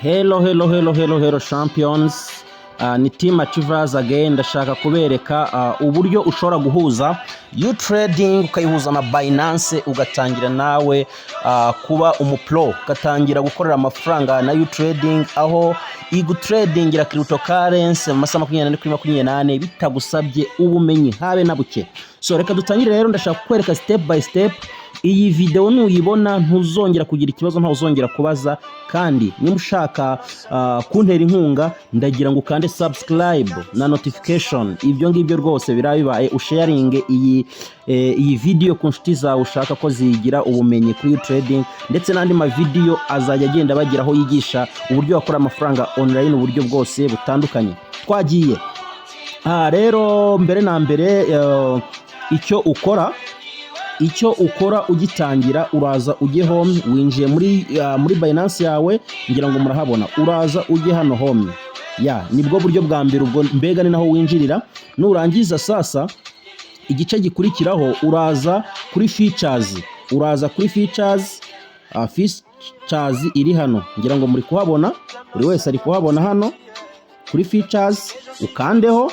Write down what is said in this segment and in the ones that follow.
Hello champions. Ni Team Achievers again. Ndashaka kubereka uburyo ushobora guhuza trading ukayihuza na Binance ugatangira nawe kuba umupro, ugatangira gukorera amafaranga na trading, aho igutradingira cryptocurrency mu masaha 24 kuri 28 bitagusabye ubumenyi habe na buke. So reka dutangire rero, ndashaka kwereka step by step. Iyi video nuyibona ntuzongera kugira ikibazo, ntuzongera kubaza, kandi niba ushaka kuntera inkunga ndagira ngo ukande subscribe na notification. Ibyo ngibyo rwose birabibaye, usharinge iyi video ku nshuti zawe ushaka ko zigira ubumenyi kuri trading, ndetse n'andi ma video azajya agenda bagiraho yigisha uburyo wakora amafaranga online, uburyo bwose butandukanye. Twagiye rero mbere na mbere, icyo ukora ugitangira, uraza ujye home, winjiye muri Binance yawe, ngira ngo murahabona, uraza ujye hano home. Nibwo buryo bwa mbere, ubwo mbega ni naho winjirira. Nurangiza sasa igice gikurikiraho uraza kuri features, features iri hano, ngira ngo muri kuhabona, buri wese ari kuhabona hano kuri features. Ukandeho,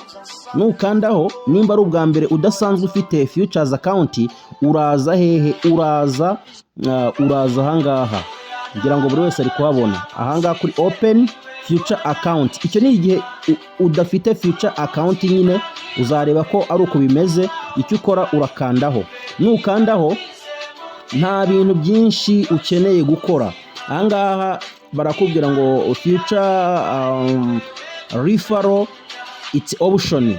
nukandaho nimba ari ubwa mbere udasanzwe ufite futures account, uraza hehe? Uraza ahangaha, ngira ngo buri wese ari kuhabona ahangaha kuri open future account. Icyo ni igihe udafite future account, nyine uzareba ko ari uko bimeze. Icyo ukora urakandaho, nukandaho nta bintu byinshi ukeneye gukora. Ahangaha barakubwira ngo future referral it's option.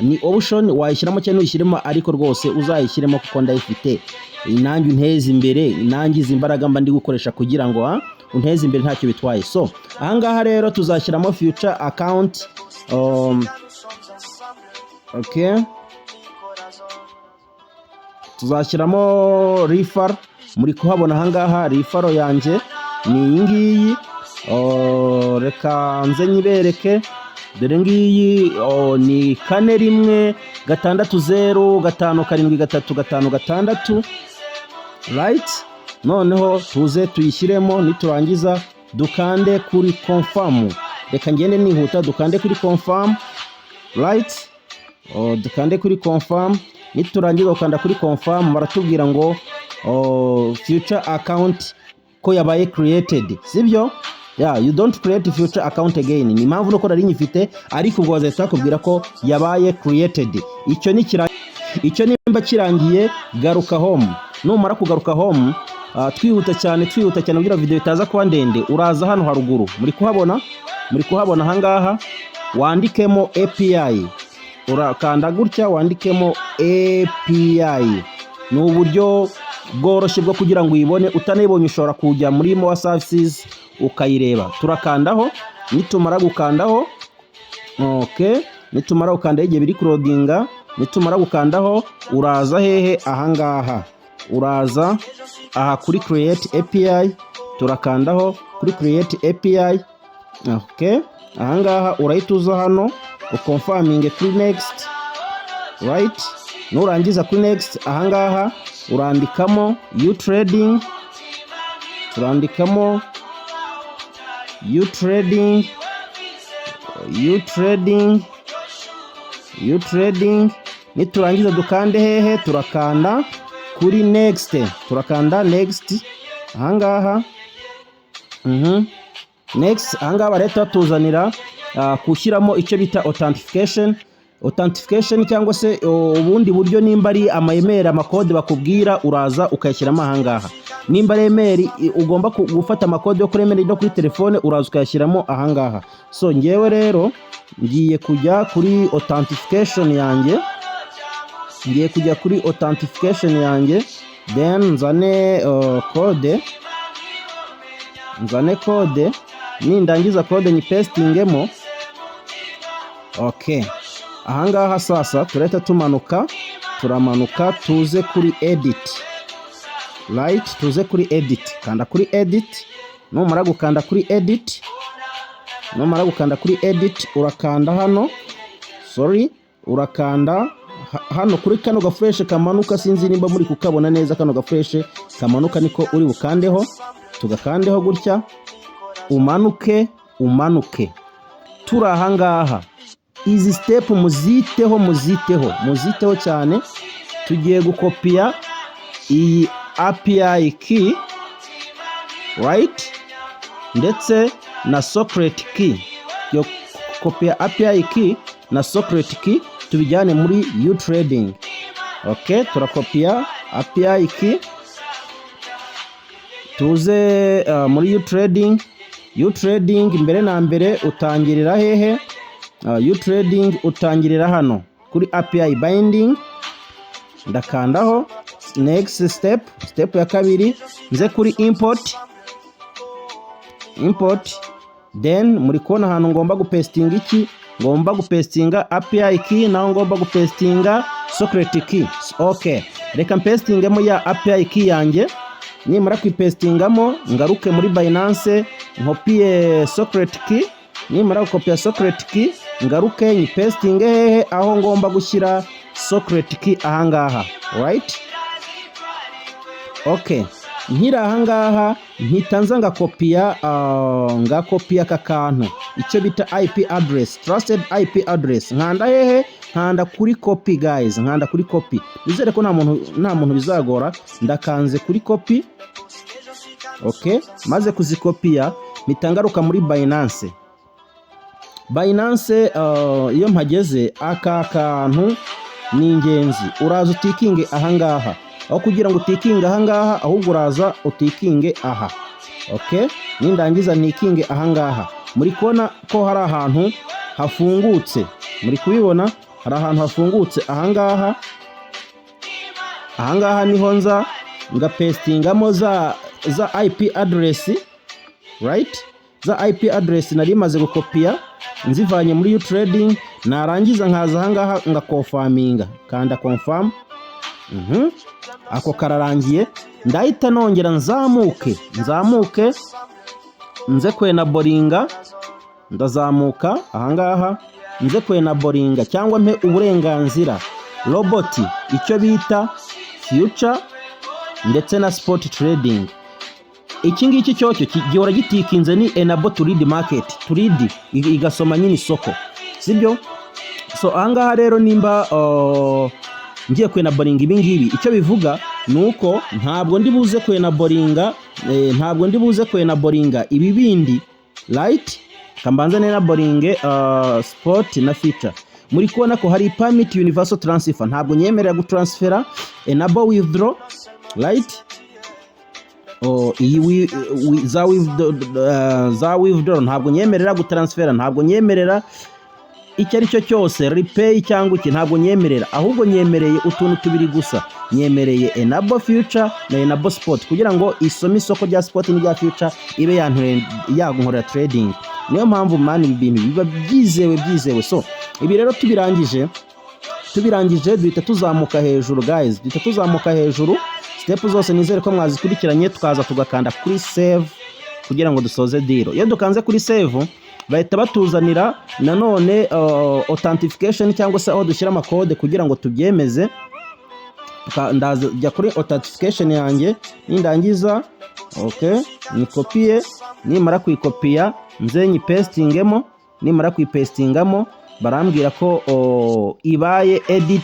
Ni option, wayishyiramo cyane uyishyiremo, ariko rwose uzayishyiremo kuko ndayifite nanjye unteze imbere, nangize imbaraga mba ndi gukoresha kugira ngo unteze imbere, ntacyo bitwaye. So ahangaha rero tuzashyiramo future account. Tuzashyiramo refer. Muri kuhabona ahangaha refer yanjye ni iyi ngiyi. Reka nze nyibereke. Dore ngiyi ni 4160573556, right? Noneho tuze tuyishyiremo, niturangiza dukande kuri confirm. Reka ngende nihuta, dukande kuri confirm, right? Dukande kuri confirm. Niturangiza ukanda kuri confirm, baratubwira ngo future account ko yabaye created, sibyo? You don't create future account again. Ni mpamvu nuko nari nyifite, ariko ubwo bazahita bakubwira ko yabaye created. Icyo nimba kirangiye, garuka home. Numara kugaruka home, twihuta cyane kugira video itaza kuba ndende, uraza hano haruguru, muri kuhabona ahangaha wandikemo API. Urakanda gutya wandikemo API. Ni uburyo bworoshye bwo kugira ngo uyibone. Utanayibonye ushobora kujya muri more services ukayireba. Turakandaho, nitumara gukandaho, nitumara gukandaho igihe biri loadinga, nitumara gukandaho uraza hehe? Ahangaha uraza aha kuri create API. Turakandaho kuri create API. Ahangaha urahituza hano uconfirming kuri next, right? Nurangiza kuri next, ahangaha urandikamo trading. Turandikamo trading. Niturangiza dukande hehe? Turakanda kuri next. Turakanda next ahangaha. Next ahangaha bareta tuzanira kushyiramo icyo bita authentication cyangwa se ubundi buryo. Nimba ari ama-email, amakode bakubwira, uraza ukayashyiramo ahangaha. Nimba ari email ugomba gufata amakode yo kuri email no kuri telefone, uraza ukayashyiramo ahangaha. So ngewe rero ngiye kujya kuri authentication yanjye, then nzane code. Nindangiza code nyipestingemo. Ahangaha sasa turahita turamanuka tuze kuri edit, right? Tuze kuri edit. Kanda kuri edit. Numara gukanda kuri edit, urakanda hano, urakanda hano kuri kano gafresh kamanuka. Sinzi nimba muri kukabona neza, kano gafresh kamanuka niko uri bukandeho. Tugakandeho gutya. umanuke turi ahangaha. Izi step muziteho cyane. Tugiye gukopiya iyi API key, right, ndetse na secret key. Yo kopiya API key na secret key tubijyane muri uTrading. Okay, turakopiya API key tuze muri uTrading. Mbere na mbere utangirira hehe? uTrading utangirira hano kuri API binding, ndakandaho. Next step ya kabiri nze kuri import, then muri kona hano ngomba gupestinga iki? Ngomba gupestinga API key, naho ngomba gupestinga secret key. Okay, reka mpestingemo ya API key yanjye. Nimara kwipestingamo ngaruke muri Binance nkopiye secret key. Nimara gukopiya secret key ngaruke nyipestinge hehe? Aho ngomba gushyira secret key ahangaha, right? Okay, nkira ahangaha ntitanza ngakopiya aka kantu icyo bita IP address, trusted IP address. Nkanda hehe? Nkanda kuri copy guys, nkanda kuri copy. Bizere ko nta muntu bizagora. Ndakanze kuri copy. Okay, maze kuzikopiya mitangaruka muri Binance. Iyo mpageze aka kantu ni ingenzi, uraza utikinge ahangaha. Aho kugira ngo utikinge ahangaha, ahubwo uraza utikinge aha. Okay, nindangiza nikinge ahangaha. Muri kona ko hari ahantu hafungutse, muri kubibona hari ahantu hafungutse ahangaha. Ahangaha niho nza ngapestingamo za IP address, right? Za IP address nari maze gukopiya nzivanye muri uTrading. Narangiza nkaza ahangaha ngakonfaminga, kanda confirm. Ako kararangiye. Ndahita nongera nzamuke nze kwenaboringa. Ndazamuka ahangaha nze kwenaboringa cyangwa mpe uburenganzira robot icyo bita future ndetse na spot trading. Iki ngiki cyocyo gihora gitikinze ni enable to read market, to read igasoma nyine isoko, sibyo? So ahangaha rero nimba ngiye kwenaboringa ibi ngibi, icyo bivuga nuko ntabwo ndi buze kwenaboringa ibi bindi, right? Kambanza nenaboringe spot na future. Muri kubona ko hari permit universal transfer, ntabwo nyemerera gutransfera. Enable withdraw, right? Za withdraw ntabwo nyemerera gutransfera, ntabwo nyemerera icyo ari cyo cyose repay cyangwa iki, ntabwo nyemerera. Ahubwo nyemereye utuntu tubiri gusa, nyemereye enable future na enable spot, kugira ngo isome isoko rya spot n'irya future ibe yankorera trading. Niyo mpamvu mani ibintu biba byizewe. So ibi rero tubirangije duhita tuzamuka hejuru guys, step zose nizere ko mwazikurikiranye. Tukaza tugakanda kuri save kugira ngo dusoze deal. Iyo dukanze kuri save bahita batuzanira nanone authentication cyangwa se aho dushyira amakode kugira ngo tubyemeze. Ndajya kuri authentication yanjye, nindangiza okay nikopiye. Nimara kuyikopiya nze nyipestingemo. Nimara kuyipestingamo barambwira ko ibaye edit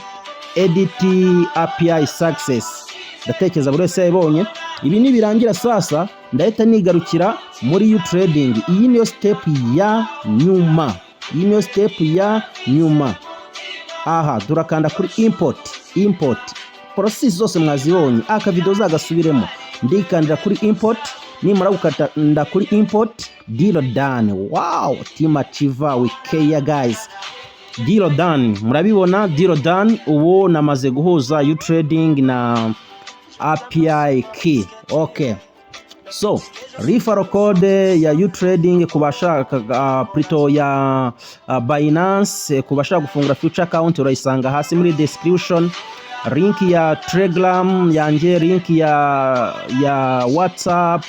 API success. Ndatekereza buri wese yabonye. Ibi nibirangira sasa ndahita nigarukira muri uTrading. Iyi niyo step ya nyuma. Aha turakanda kuri import. Process zose mwazibonye, aka video zagasubiremo. Ndikandira kuri import. Nimara gukata nda kuri import, deal done. Wow, team achiever wikeya guys. Deal done, murabibona deal done. Ubu namaze guhuza uTrading na API key. Okay, so referral code ya uTrading kubashaka plutôt ya Binance kubashaka gufungura future account urayisanga hasi muri description. Link ya Telegram yanjye, link ya WhatsApp,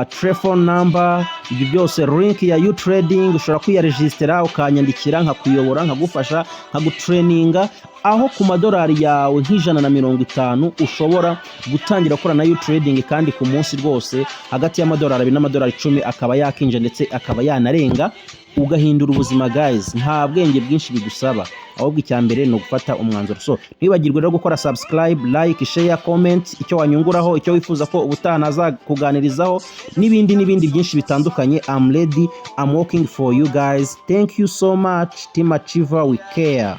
telephone number, ibyo byose, link ya YouTrading ushobora kwiyaregistera ukanyandikira nkakuyobora nkagufasha nkagutraininga, aho ku madolari yawe nk'150 ushobora gutangira gukora na YouTrading, kandi ku munsi rwose hagati y'amadolari 2 n'amadolari 10 akaba yakinja ndetse akaba yanarenga, ugahindura ubuzima guys. Nta bwenge bwinshi bigusaba, ahubwo icyambere no gufata umwanzuro. So ntibagirwe rero gukora subscribe, like, share, comment, icyo wanyunguraho, icyo wifuza ko ubutaha naza kuganirizaho, n'ibindi byinshi bitandukanye. I'm ready, I'm working for you guys. Thank you so much. Team Achiever, we care.